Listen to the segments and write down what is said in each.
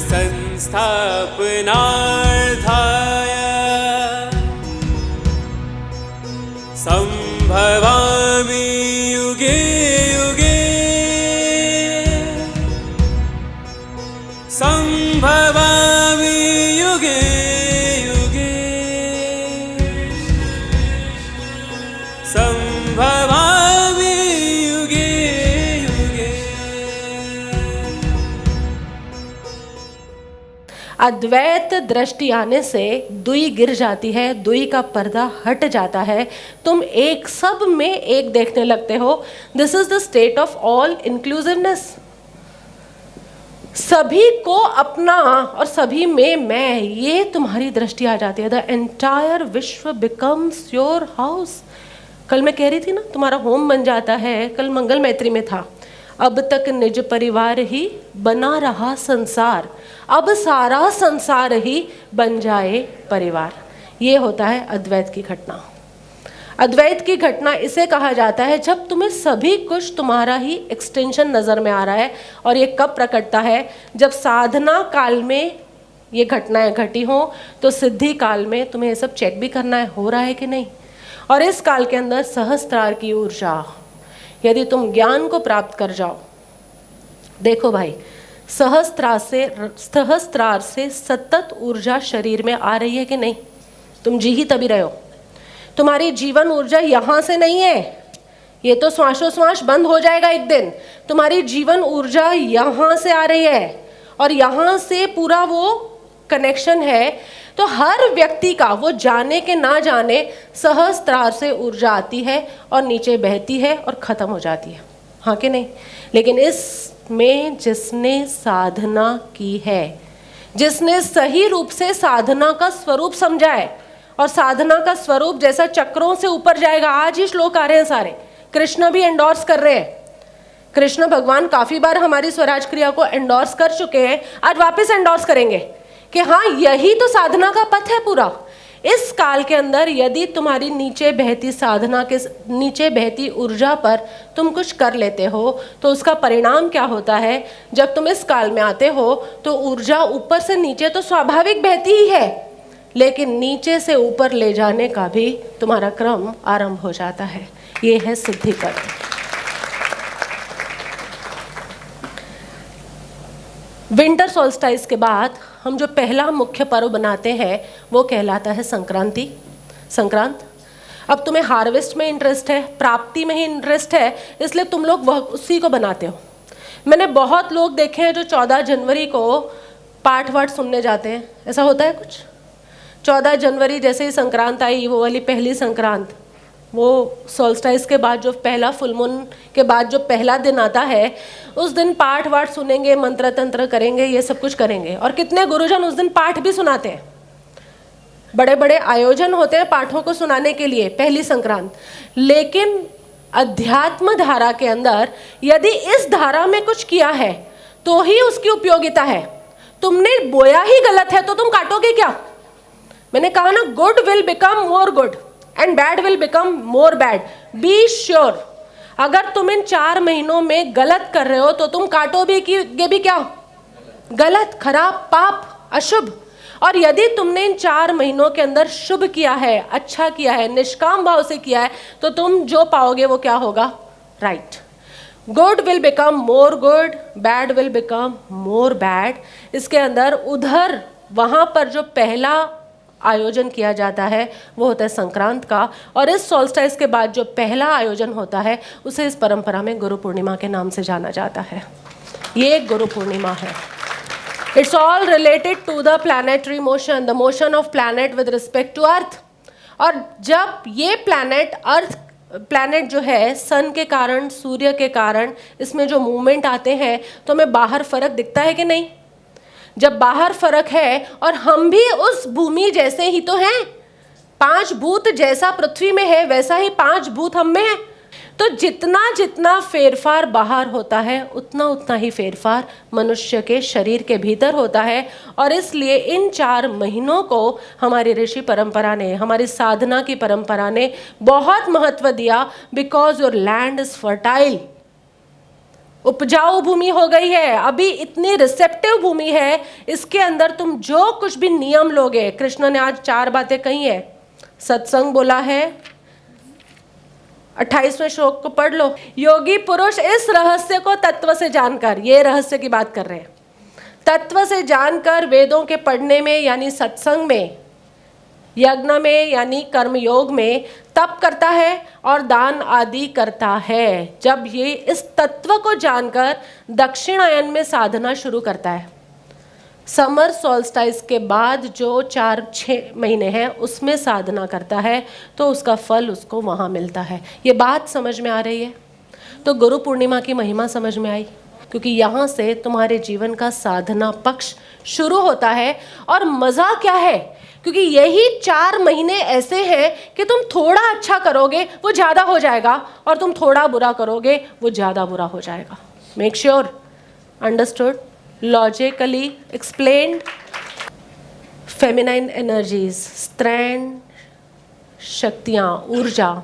संस्थापनार्थाय संभवामि युगे युगे संभवामि युगे युगे संभवामि युगे युगे। अद्वैत दृष्टि आने से दुई गिर जाती है, दुई का पर्दा हट जाता है, तुम एक सब में एक देखने लगते हो। This is the state of all inclusiveness. सभी को अपना और सभी में मैं, ये तुम्हारी दृष्टि आ जाती है। द एंटायर विश्व बिकम्स योर हाउस। कल मैं कह रही थी ना, तुम्हारा होम बन जाता है। कल मंगल मैत्री में था, अब तक निज परिवार ही बना रहा संसार, अब सारा संसार ही बन जाए परिवार। ये होता है अद्वैत की घटना। अद्वैत की घटना इसे कहा जाता है जब तुम्हें सभी कुछ तुम्हारा ही एक्सटेंशन नज़र में आ रहा है। और ये कब प्रकटता है? जब साधना काल में ये घटनाएं घटी हो, तो सिद्धि काल में तुम्हें ये सब चेक भी करना है, हो रहा है कि नहीं। और इस काल के अंदर सहस्त्रार की ऊर्जा, यदि तुम ज्ञान को प्राप्त कर जाओ, देखो भाई, सहस्त्रार से सतत ऊर्जा शरीर में आ रही है कि नहीं? तुम जी ही तभी रहे हो। तुम्हारी जीवन ऊर्जा यहाँ से नहीं है, ये तो श्वासोश्वास बंद हो जाएगा एक दिन। तुम्हारी जीवन ऊर्जा यहाँ से आ रही है और यहाँ से पूरा वो कनेक्शन है। तो हर व्यक्ति का, वो जाने के ना जाने, सहस्त्रार से ऊर्जा आती है और नीचे बहती है और ख़त्म हो जाती है, हाँ कि नहीं? लेकिन इसमें जिसने साधना की है, जिसने सही रूप से साधना का स्वरूप समझा है, और साधना का स्वरूप जैसा चक्रों से ऊपर जाएगा। आज ही श्लोक आ रहे हैं सारे, कृष्ण भी एंडोर्स कर रहे हैं। कृष्ण भगवान काफ़ी बार हमारी स्वराज क्रिया को एंडोर्स कर चुके हैं, आज वापस एंडोर्स करेंगे कि हाँ, यही तो साधना का पथ है पूरा। इस काल के अंदर यदि तुम्हारी नीचे बहती साधना के नीचे बहती ऊर्जा पर तुम कुछ कर लेते हो, तो उसका परिणाम क्या होता है? जब तुम इस काल में आते हो तो ऊर्जा ऊपर से नीचे तो स्वाभाविक बहती ही है, लेकिन नीचे से ऊपर ले जाने का भी तुम्हारा क्रम आरंभ हो जाता है। ये है सिद्धि पथ। विंटर सोल्स्टाइस के बाद हम जो पहला मुख्य पर्व बनाते हैं वो कहलाता है संक्रांति, संक्रांत। अब तुम्हें हार्वेस्ट में इंटरेस्ट है, प्राप्ति में ही इंटरेस्ट है, इसलिए तुम लोग वह उसी को बनाते हो। मैंने बहुत लोग देखे हैं जो 14 जनवरी को पाठ वाठ सुनने जाते हैं। ऐसा होता है कुछ? 14 जनवरी जैसे ही संक्रांत आई, वो वाली पहली संक्रांत, वो सोल्स्टाइस के बाद जो पहला फुल मून के बाद जो पहला दिन आता है, उस दिन पाठ वाठ सुनेंगे, मंत्र तंत्र करेंगे, ये सब कुछ करेंगे। और कितने गुरुजन उस दिन पाठ भी सुनाते हैं, बड़े बड़े आयोजन होते हैं पाठों को सुनाने के लिए पहली संक्रांत। लेकिन अध्यात्म धारा के अंदर यदि इस धारा में कुछ किया है तो ही उसकी उपयोगिता है। तुमने बोया ही गलत है तो तुम काटोगे क्या? मैंने कहा ना, good will become more good and bad will become more bad. Be sure, अगर तुम इन 4 महीनों में गलत कर रहे हो तो तुम काटोगे भी क्या? गलत, खराब, पाप, अशुभ। और यदि तुमने इन 4 महीनों के अंदर शुभ किया है, अच्छा किया है, निष्काम भाव से किया है, तो तुम जो पाओगे वो क्या होगा? Right. Good will become more good, bad will become more bad. इसके अंदर उधर वहाँ पर जो पहला आयोजन किया जाता है वो होता है संक्रांत का, और इस सोल्स्टाइस के बाद जो पहला आयोजन होता है उसे इस परंपरा में गुरु पूर्णिमा के नाम से जाना जाता है। ये गुरु पूर्णिमा है। It's all related to the planetary motion, the motion of planet with respect to earth. और जब ये प्लैनेट जो है सन के कारण, सूर्य के कारण, इसमें जो मूवमेंट आते हैं, तो हमें बाहर फर्क दिखता है कि नहीं? जब बाहर फर्क है, और हम भी उस भूमि जैसे ही तो हैं, 5 भूत जैसा पृथ्वी में है वैसा ही 5 भूत हम में है। तो जितना जितना फेरफार बाहर होता है उतना उतना ही फेरफार मनुष्य के शरीर के भीतर होता है। और इसलिए इन 4 महीनों को हमारी ऋषि परंपरा ने, हमारी साधना की परंपरा ने बहुत महत्व दिया। Because your land is fertile, उपजाऊ भूमि हो गई है, अभी इतनी रिसेप्टिव भूमि है, इसके अंदर तुम जो कुछ भी नियम लोगे, कृष्ण ने आज 4 बातें कही है, सत्संग बोला है, 28वें श्लोक को पढ़ लो। योगी पुरुष इस रहस्य को तत्व से जानकर, ये रहस्य की बात कर रहे हैं, तत्व से जानकर वेदों के पढ़ने में यानी सत्संग में, यज्ञ में यानी कर्म योग में तप करता है और दान आदि करता है। जब ये इस तत्व को जानकर दक्षिणायन में साधना शुरू करता है, समर सॉल्स्टाइस के बाद जो 4-6 महीने हैं उसमें साधना करता है, तो उसका फल उसको वहाँ मिलता है। ये बात समझ में आ रही है? तो गुरु पूर्णिमा की महिमा समझ में आई, क्योंकि यहाँ से तुम्हारे जीवन का साधना पक्ष शुरू होता है। और मज़ा क्या है, क्योंकि यही 4 महीने ऐसे हैं कि तुम थोड़ा अच्छा करोगे वो ज़्यादा हो जाएगा, और तुम थोड़ा बुरा करोगे वो ज़्यादा बुरा हो जाएगा। Make sure understood, logically explained. Feminine energies, स्त्रैण शक्तियाँ, ऊर्जा,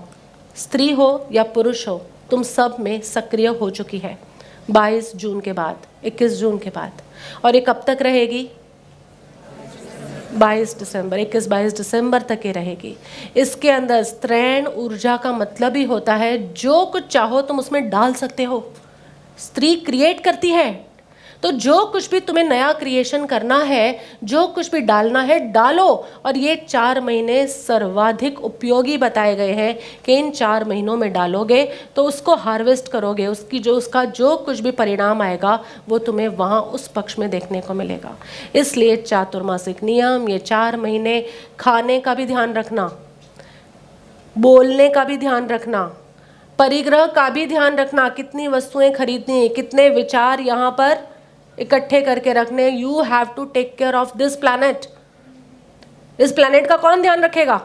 स्त्री हो या पुरुष हो, तुम सब में सक्रिय हो चुकी है 22 जून के बाद, 21 जून के बाद। और ये कब तक रहेगी? 22 दिसंबर, 21-22 दिसंबर तक ये रहेगी। इसके अंदर स्त्रैण ऊर्जा का मतलब ही होता है जो कुछ चाहो तुम उसमें डाल सकते हो। स्त्री क्रिएट करती है, तो जो कुछ भी तुम्हें नया क्रिएशन करना है, जो कुछ भी डालना है डालो। और ये 4 महीने सर्वाधिक उपयोगी बताए गए हैं कि इन 4 महीनों में डालोगे तो उसको हार्वेस्ट करोगे, उसका जो कुछ भी परिणाम आएगा वो तुम्हें वहाँ उस पक्ष में देखने को मिलेगा। इसलिए चातुर्मासिक नियम, ये 4 महीने खाने का भी ध्यान रखना, बोलने का भी ध्यान रखना, परिग्रह का भी ध्यान रखना, कितनी वस्तुएं खरीदनी, कितने विचार यहाँ पर इकट्ठे करके रखने। You have to take care of this planet. इस प्लैनेट का कौन ध्यान रखेगा?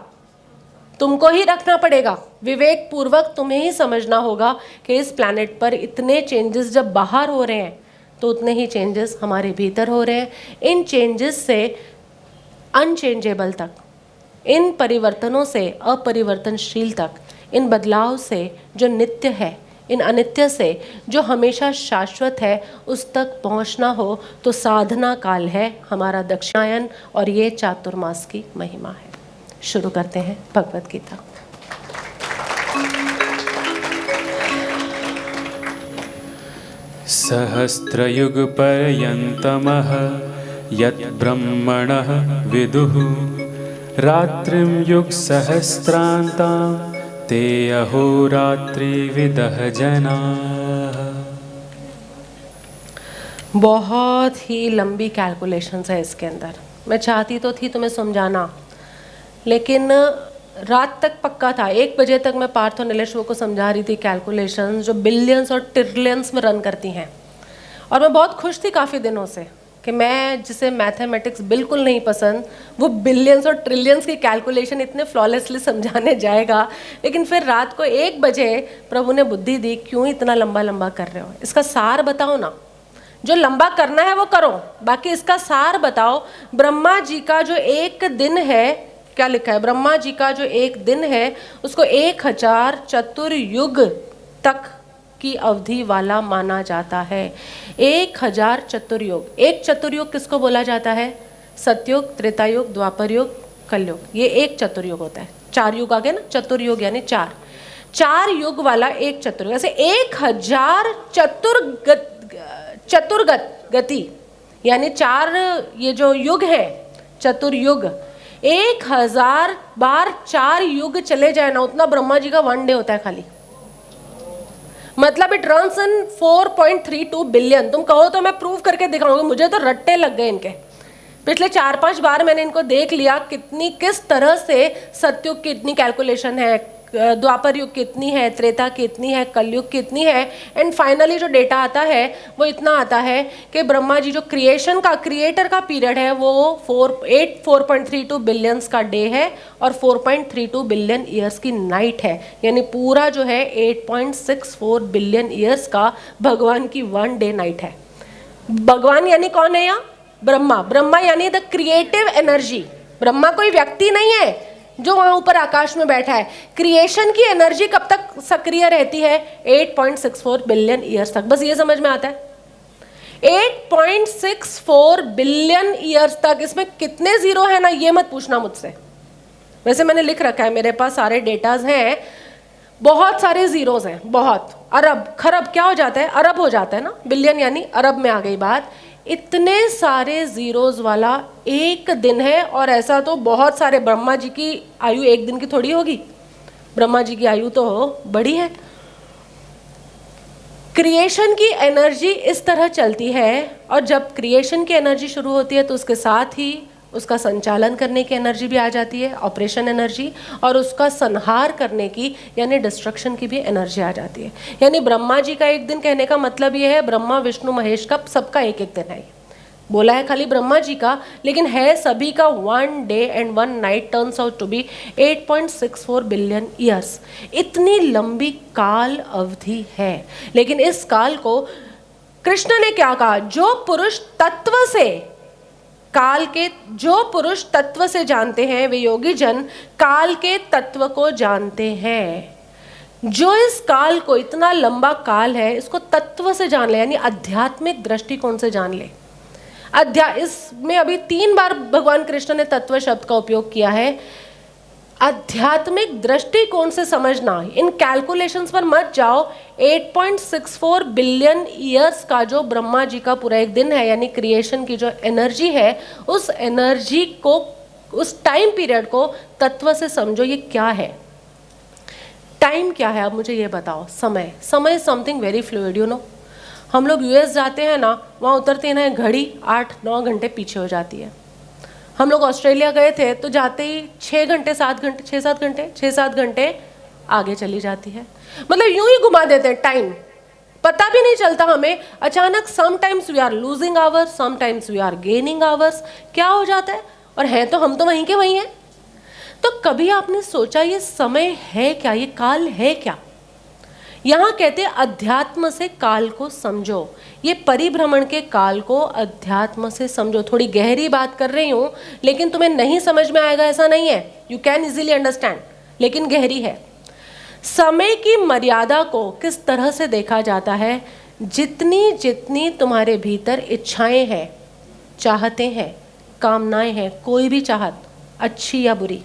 तुमको ही रखना पड़ेगा। विवेक पूर्वक तुम्हें ही समझना होगा कि इस प्लैनेट पर इतने चेंजेस जब बाहर हो रहे हैं तो उतने ही चेंजेस हमारे भीतर हो रहे हैं। इन चेंजेस से अनचेंजेबल तक, इन परिवर्तनों से अपरिवर्तनशील तक, इन बदलाव से जो नित्य है, इन अनित्य से जो हमेशा शाश्वत है, उस तक पहुंचना हो तो साधना काल है हमारा दक्षिणायन, और ये चातुर्मास की महिमा है। शुरू करते हैं भगवत गीता। सहस्रयुग पर्यन्तमः यत् ब्रह्मणः विदुः रात्रिं युग सहस्रान्तां ते अहोरात्रि विदः जनाः। बहुत ही लंबी कैलकुलेशंस है इसके अंदर। मैं चाहती तो थी तुम्हें समझाना, लेकिन रात तक पक्का था। 1 बजे तक मैं पार्थ और नीलेश्वर को समझा रही थी कैलकुलेशंस जो बिलियंस और ट्रिलियंस में रन करती हैं। और मैं बहुत खुश थी काफ़ी दिनों से कि मैं, जिसे मैथमेटिक्स बिल्कुल नहीं पसंद, वो बिलियंस और ट्रिलियंस की कैलकुलेशन इतने फ्लॉलेसली समझाने जाएगा। लेकिन फिर रात को 1 बजे प्रभु ने बुद्धि दी, क्यों इतना लंबा लंबा कर रहे हो, इसका सार बताओ ना। जो लंबा करना है वो करो, बाकी इसका सार बताओ। ब्रह्मा जी का जो एक दिन है, क्या लिखा है? ब्रह्मा जी का जो एक दिन है उसको 1000 चतुर्युग तक की अवधि वाला माना जाता है। 1000 चतुर्युग। एक चतुर्युग किसको बोला जाता है? सतयुग, त्रेतायुग, द्वापर युग, कलयुग, ये एक चतुर्युग होता है। 4 युग आ गए ना, चतुर्युग यानी 4 युग वाला एक चतुर्युग। ऐसे 1000 चतुर्गत गति यानी 4 ये जो युग है चतुर्युग, 1000 बार 4 युग चले जाए ना, उतना ब्रह्मा जी का 1 डे होता है खाली। मतलब इट रन्स इन 4.32 बिलियन। तुम कहो तो मैं प्रूव करके दिखाऊंगी, मुझे तो रट्टे लग गए इनके। पिछले 4-5 बार मैंने इनको देख लिया किस तरह से सतयुग की इतनी कैलकुलेशन है, द्वापर युग कितनी है, त्रेता कितनी है, कलयुग कितनी है, एंड फाइनली जो डेटा आता है वो इतना आता है कि ब्रह्मा जी जो क्रिएटर का पीरियड है वो 4.32 बिलियंस का डे है और 4.32 बिलियन ईयर्स की नाइट है। यानी पूरा जो है 8.64 बिलियन ईयर्स का भगवान की 1 डे नाइट है। भगवान यानी कौन है यहाँ? ब्रह्मा। ब्रह्मा यानी द क्रिएटिव एनर्जी। ब्रह्मा कोई व्यक्ति नहीं है, जो वहां ऊपर आकाश में बैठा है, क्रिएशन की एनर्जी कब तक सक्रिय रहती है? 8.64 बिलियन ईयर्स तक। बस ये समझ में आता है, 8.64 बिलियन ईयर्स तक। इसमें कितने जीरो है ना, ये मत पूछना मुझसे, वैसे मैंने लिख रखा है, मेरे पास सारे डेटाज हैं, बहुत सारे जीरोज हैं, बहुत, अरब खरब क्या हो जाता है, अरब हो जाता है ना, बिलियन यानी अरब में आ गई बात। इतने सारे जीरोज वाला एक दिन है, और ऐसा तो बहुत सारे, ब्रह्मा जी की आयु एक दिन की थोड़ी होगी, ब्रह्मा जी की आयु तो बड़ी है। क्रिएशन की एनर्जी इस तरह चलती है, और जब क्रिएशन की एनर्जी शुरू होती है तो उसके साथ ही उसका संचालन करने की एनर्जी भी आ जाती है, ऑपरेशन एनर्जी, और उसका संहार करने की यानी डिस्ट्रक्शन की भी एनर्जी आ जाती है। यानी ब्रह्मा जी का एक दिन कहने का मतलब ये है, ब्रह्मा विष्णु महेश का सबका एक एक दिन है। बोला है खाली ब्रह्मा जी का, लेकिन है सभी का। 1 day and 1 night turns out to be 8.64 billion years. इतनी लंबी काल अवधि है, लेकिन इस काल को कृष्ण ने क्या कहा? जो पुरुष तत्व से, काल के जो पुरुष तत्व से जानते हैं वे योगी जन काल के तत्व को जानते हैं। जो इस काल को, इतना लंबा काल है, इसको तत्व से जान ले, यानी आध्यात्मिक दृष्टिकोण से जान ले। इसमें अभी 3 बार भगवान कृष्ण ने तत्व शब्द का उपयोग किया है। आध्यात्मिक दृष्टिकोण से समझना, इन कैलकुलेशंस पर मत जाओ। 8.64 बिलियन ईयर्स का जो ब्रह्मा जी का पूरा एक दिन है, यानी क्रिएशन की जो एनर्जी है, उस एनर्जी को, उस टाइम पीरियड को तत्व से समझो। ये क्या है? टाइम क्या है? अब मुझे ये बताओ। समय, समय something very fluid, you know. हम लोग यूएस जाते हैं ना, वहाँ उतरते हैं ना, घड़ी 8-9 घंटे पीछे हो जाती है। हम लोग ऑस्ट्रेलिया गए थे तो जाते ही 6-7 घंटे आगे चली जाती है। मतलब यूं ही घुमा देते हैं, टाइम पता भी नहीं चलता हमें। अचानक sometimes we are losing hours, sometimes we are gaining hours. क्या हो जाता है? और हैं तो हम तो वहीं के वहीं हैं। तो कभी आपने सोचा ये समय है क्या, ये काल है क्या? यहाँ कहते हैं अध्यात्म से काल को समझो। ये परिभ्रमण के काल को अध्यात्म से समझो। थोड़ी गहरी बात कर रही हूँ, लेकिन तुम्हें नहीं समझ में आएगा ऐसा नहीं है, यू कैन इजीली अंडरस्टैंड, लेकिन गहरी है। समय की मर्यादा को किस तरह से देखा जाता है? जितनी जितनी तुम्हारे भीतर इच्छाएं हैं, चाहते हैं, कामनाएं हैं, कोई भी चाहत अच्छी या बुरी,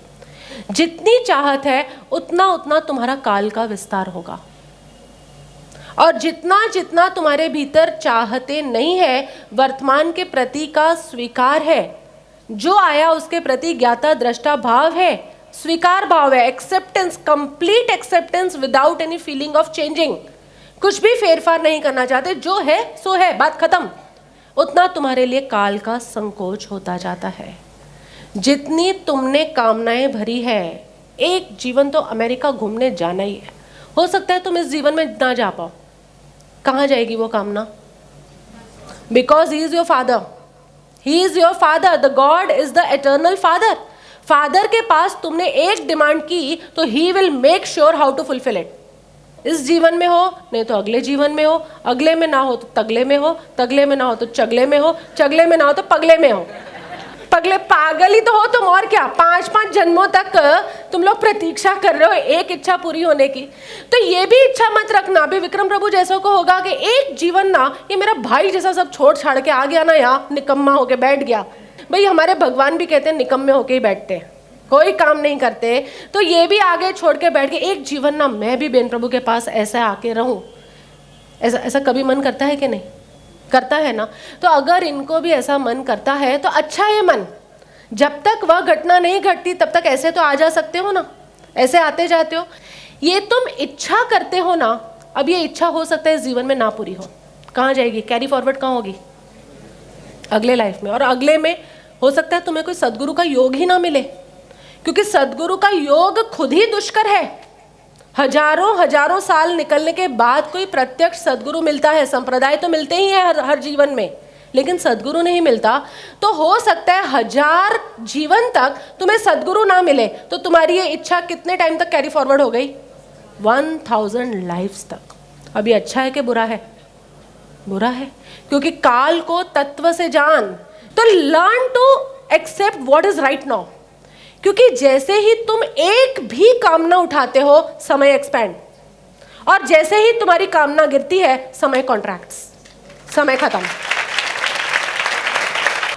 जितनी चाहत है उतना उतना तुम्हारा काल का विस्तार होगा। और जितना जितना तुम्हारे भीतर चाहते नहीं है, वर्तमान के प्रति का स्वीकार है, जो आया उसके प्रति ज्ञाता दृष्टा भाव है, स्वीकार भाव है, acceptance, complete acceptance without any feeling of changing, कुछ भी फेरफार नहीं करना चाहते, जो है सो है, बात खत्म, उतना तुम्हारे लिए काल का संकोच होता जाता है। जितनी तुमने कामनाएं भरी है, एक जीवन तो अमेरिका घूमने जाना ही है, हो सकता है तुम इस जीवन में ना जा पाओ। कहाँ जाएगी वो कामना? Because he is your father, he is your father, the God is the eternal father. Father के पास तुमने एक डिमांड की तो he will make sure how to fulfil it. इस जीवन में हो, नहीं तो अगले जीवन में हो, अगले में ना हो तो तगले में हो, तगले में ना हो तो चगले में हो, चगले में ना हो तो पगले में हो। पगले पागल ही तो हो तुम, और क्या। 5-5 जन्मों तक तुम लोग प्रतीक्षा कर रहे हो एक इच्छा पूरी होने की। तो ये भी इच्छा मत रखना भी विक्रम प्रभु जैसों को होगा कि एक जीवन ना, ये मेरा भाई जैसा सब छोड़ छाड़ के आ गया ना, यहाँ निकम्मा होके बैठ गया। भाई हमारे भगवान भी कहते हैं निकम्मे होके ही बैठते हैं, कोई काम नहीं करते। तो ये भी आगे छोड़ के बैठ के एक जीवन ना मैं भी बेन प्रभु के पास ऐसा आके रहूं, ऐसा कभी मन करता है कि नहीं? करता है ना। तो अगर इनको भी ऐसा मन करता है तो अच्छा है मन, जब तक वह घटना नहीं घटती तब तक ऐसे तो आ जा सकते हो ना, ऐसे आते जाते हो। ये तुम इच्छा करते हो ना, अब ये इच्छा हो सकता है इस जीवन में ना पूरी हो, कहाँ जाएगी? कैरी फॉरवर्ड कहाँ होगी? अगले लाइफ में। और अगले में हो सकता है तुम्हें कोई सदगुरु का योग ही ना मिले, क्योंकि सदगुरु का योग खुद ही दुष्कर है। हजारों साल निकलने के बाद कोई प्रत्यक्ष सदगुरु मिलता है। संप्रदाय तो मिलते ही है हर जीवन में, लेकिन सदगुरु नहीं मिलता। तो हो सकता है 1000 जीवन तक तुम्हें सदगुरु ना मिले, तो तुम्हारी ये इच्छा कितने टाइम तक कैरी फॉरवर्ड हो गई? 1000 लाइफ्स तक। अब ये अच्छा है कि बुरा है? बुरा है, क्योंकि काल को तत्व से जान। तो learn to accept what is right now. क्योंकि जैसे ही तुम एक भी कामना उठाते हो, समय एक्सपैंड, और जैसे ही तुम्हारी कामना गिरती है, समय कॉन्ट्रैक्ट्स, समय खत्म।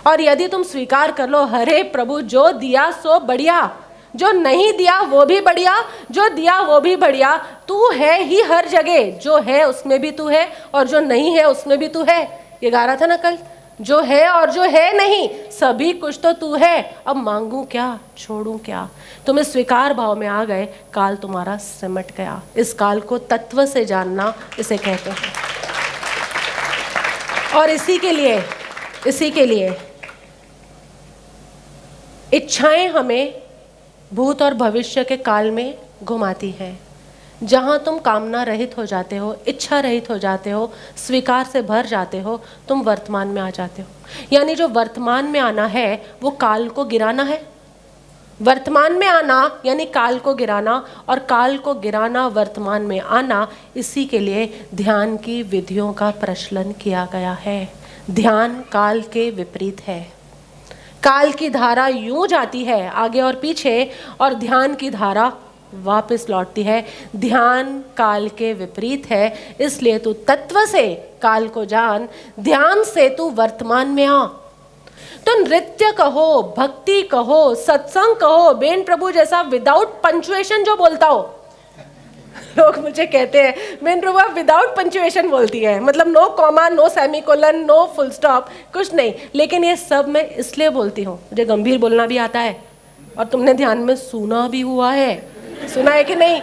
और यदि तुम स्वीकार कर लो, हरे प्रभु जो दिया सो बढ़िया, जो नहीं दिया वो भी बढ़िया, जो दिया वो भी बढ़िया, तू है ही हर जगह, जो है उसमें भी तू है और जो नहीं है उसमें भी तू है। ये गा रहा था ना कल, जो है और जो है नहीं, सभी कुछ तो तू है, अब मांगू क्या, छोड़ू क्या। तुम इस स्वीकार भाव में आ गए, काल तुम्हारा सिमट गया। इस काल को तत्व से जानना इसे कहते हैं। और इसी के लिए इच्छाएं हमें भूत और भविष्य के काल में घुमाती हैं। जहाँ तुम कामना रहित हो जाते हो, इच्छा रहित हो जाते हो, स्वीकार से भर जाते हो, तुम वर्तमान में आ जाते हो। यानी जो वर्तमान में आना है वो काल को गिराना है। वर्तमान में आना यानी काल को गिराना, और काल को गिराना, वर्तमान में आना। इसी के लिए ध्यान की विधियों का प्रचलन किया गया है। ध्यान काल के विपरीत है। काल की धारा यूं जाती है आगे और पीछे, और ध्यान की धारा वापस लौटती है। ध्यान काल के विपरीत है, इसलिए तू तत्व से काल को जान, ध्यान से तू वर्तमान में आ। तो नृत्य कहो, भक्ति कहो, सत्संग कहो, बेन प्रभु जैसा विदाउट पंचुएशन जो बोलता हो। लोग मुझे कहते हैं बेन प्रभु आप विदाउट पंचुएशन बोलती है, मतलब no comma, no semicolon, no full stop, कुछ नहीं। लेकिन ये सब मैं इसलिए बोलती हूँ, मुझे गंभीर बोलना भी आता है, और तुमने ध्यान में सुना भी हुआ है, सुना है कि नहीं।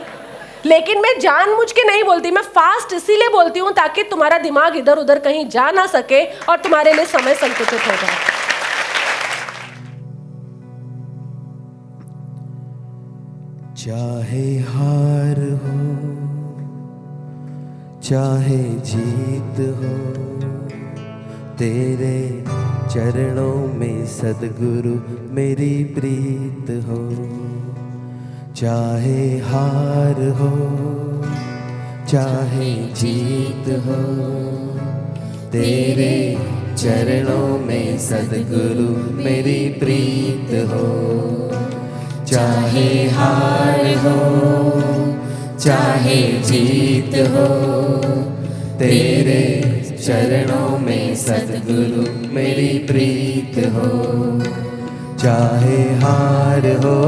लेकिन मैं जानबूझ के नहीं बोलती, मैं फास्ट इसीलिए बोलती हूँ ताकि तुम्हारा दिमाग इधर उधर कहीं जा ना सके और तुम्हारे लिए समय संकुचित हो जाए। चाहे हार हो चाहे जीत हो, तेरे चरणों में सद्गुरु मेरी प्रीत हो। चाहे हार हो चाहे जीत हो, तेरे चरणों में सद्गुरु मेरी प्रीत हो। चाहे हार हो चाहे जीत हो, तेरे चरणों में सद्गुरु मेरी प्रीत हो। चाहे हार हो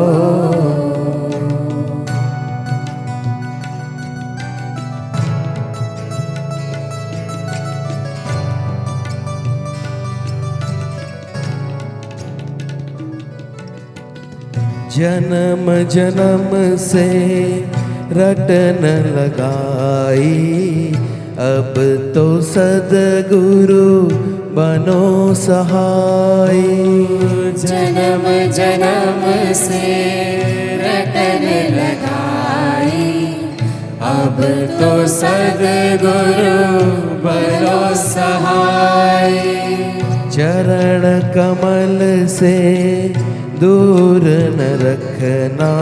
जन्म जन्म से रटन लगाई, अब तो सद्गुरु बनो सहाय। जन्म जन्म से रटन लगाई, अब तो सद्गुरु बनो सहाय। चरण कमल से दूर न रखना,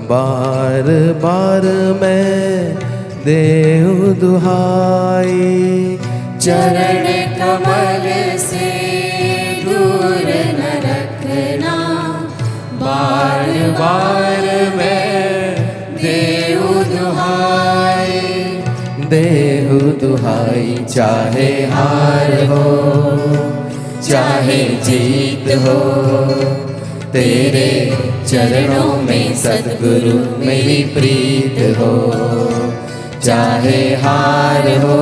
बार बार मैं देहु दुहाई। चरण कमल से दूर न रखना, बार बार मैं देहु दुहाई। देहु दुहाई चाहे हार हो चाहे जीत हो, तेरे चरणों में सद्गुरु मेरी प्रीत हो। चाहे हार हो